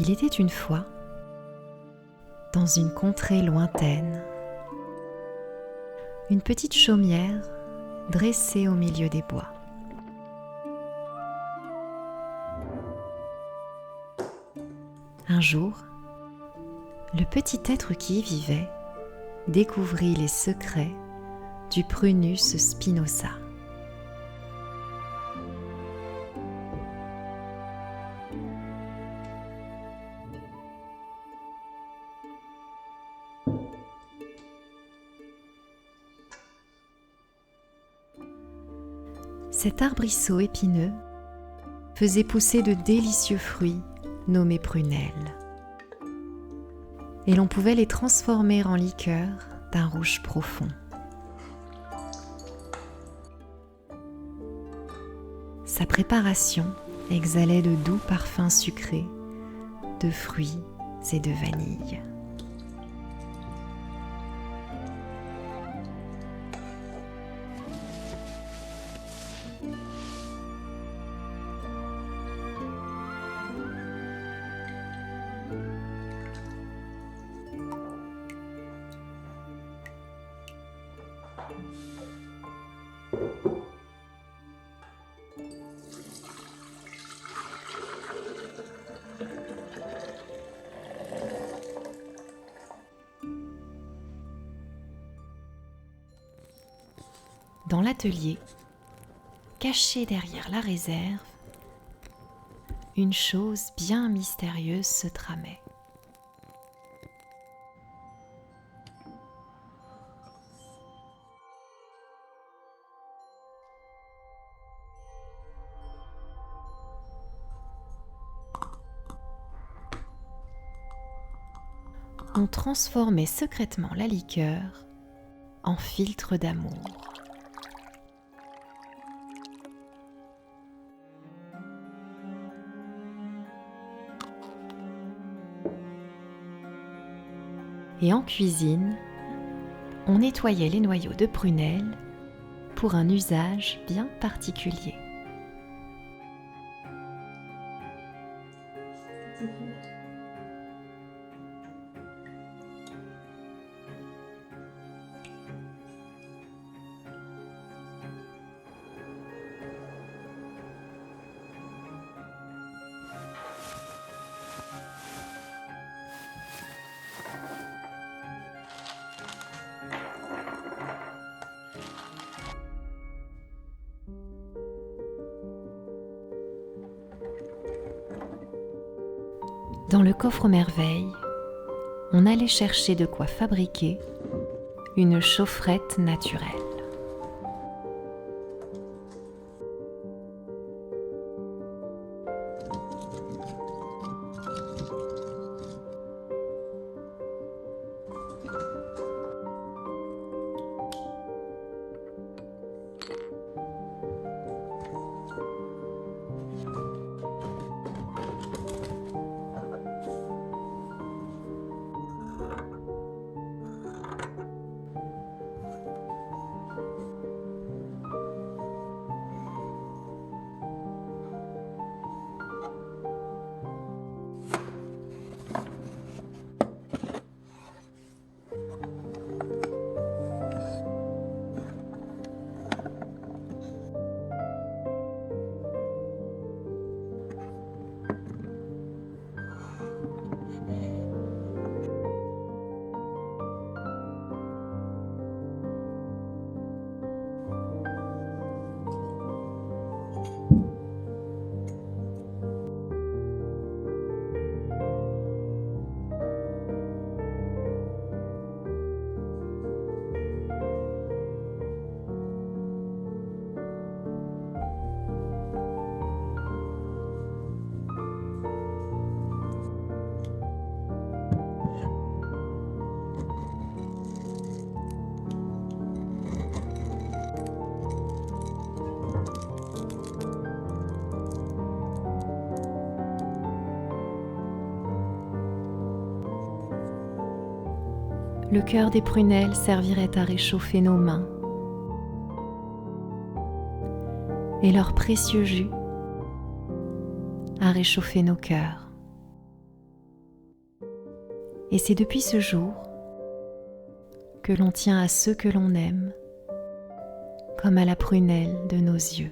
Il était une fois, dans une contrée lointaine, une petite chaumière dressée au milieu des bois. Un jour, le petit être qui y vivait découvrit les secrets du Prunus spinosa. Cet arbrisseau épineux faisait pousser de délicieux fruits nommés prunelles, et l'on pouvait les transformer en liqueur d'un rouge profond. Sa préparation exhalait de doux parfums sucrés, de fruits et de vanille. Dans l'atelier, caché derrière la réserve, une chose bien mystérieuse se tramait. On transformait secrètement la liqueur en filtre d'amour. Et en cuisine, on nettoyait les noyaux de prunelle pour un usage bien particulier. Dans le coffre merveille, on allait chercher de quoi fabriquer une chaufferette naturelle. Le cœur des prunelles servirait à réchauffer nos mains et leur précieux jus à réchauffer nos cœurs. Et c'est depuis ce jour que l'on tient à ceux que l'on aime, comme à la prunelle de nos yeux.